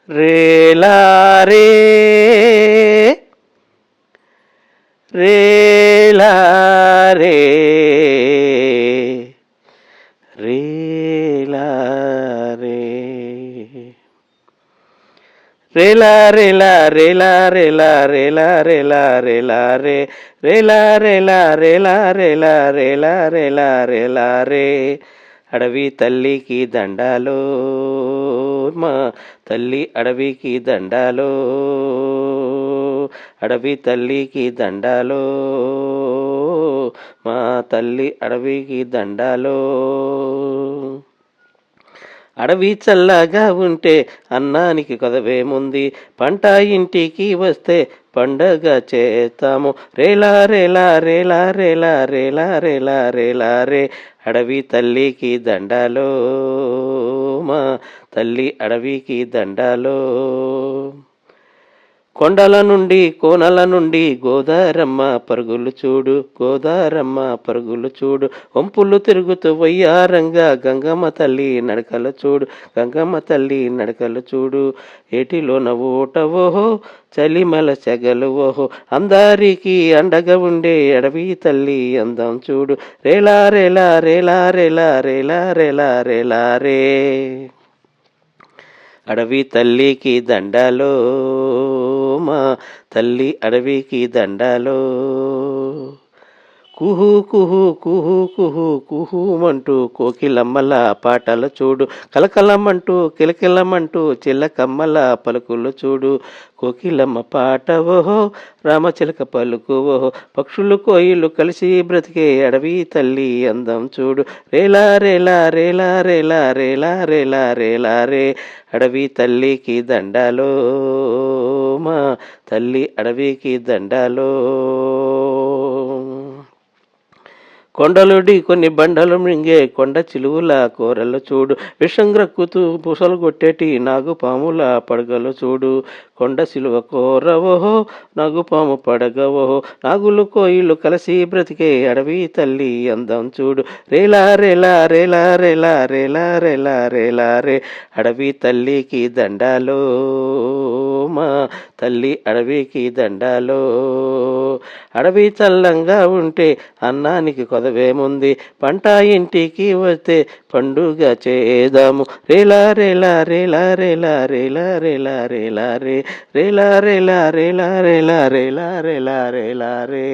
రేలా రే రేలా రే రేలా రే రేలా రేలా రేలా రేలా రేలా రేలా రేలా రే రేలా రేలా రేలా రేలా రేలా రేలా రేలా రే అడవి తల్లికి దండాలో మా తల్లి అడవికి దండాలో అడవి తల్లికి దండాలో మా తల్లి అడవికి దండాలో అడవి చల్లగా ఉంటే అన్నానికి కొదవేముంది పంట ఇంటికి వస్తే పండగ చేస్తాము రేలా రేలా రేలా రేలా రేలా రేలా రేలా రే అడవి తల్లికి దండాలో మా తల్లి అడవికి దండాలో కొండల నుండి కోనల నుండి గోదారమ్మ పరుగులు చూడు గోదారమ్మ పరుగులు చూడు వంపులు తిరుగుతూ వయ్యారంగా గంగమ్మ తల్లి నడకలు చూడు గంగమ్మ తల్లి నడకలు చూడు ఏటిలోన ఓటవోహో చలిమల చెగలు ఓహో అందరికి అండగా ఉండే అడవి తల్లి అందం చూడు రేలా రేలా రేలా రేలా రేలా రేలా రేలా రే అడవి తల్లికి దండాలో మా తల్లి అడవికి దండాలో కుహు కుహు కుహు కుహు కుహుమంటూ కోకిలమ్మల పాటలు చూడు కలకలమంటూ కిలకిలమంటూ చిల్లకమ్మల పలుకులు చూడు కోకిలమ్మ పాట ఓహో రామచిలక పలుకు ఓహో పక్షులు కోయిలు కలిసి బ్రతికే అడవి తల్లి అందం చూడు రేలా రేలా రేలా రేలా రేలా రేలా రేలా రే అడవి తల్లికి దండాలో మా తల్లి అడవికి దండాలో కొండలుడి కొన్ని బండలు మింగే కొండ చిలువుల కూరలు చూడు విషం గ్రక్కుతూ పుసలు కొట్టేటి నాగుపాముల పడగలు చూడు కొండ సిలువ కూరవోహో నాగుపాము పడగవోహో నాగులు కోయిలు కలిసి బ్రతికే అడవి తల్లి అందం చూడు రేలా రేలా రేలా రేలా రేలా రేలా రేలా రే అడవి తల్లికి దండాలో మా తల్లి అడవికి దండాలో అడవి చల్లంగా ఉంటే అన్నానికి కొదవేముంది పంట ఇంటికి వస్తే పండుగ చేద్దాము రేలా రేలా రేలా రేలా రేలా రేలా రేలా రే రేలా రేలా రేలా రేలా రేలా రేలా రేలా రే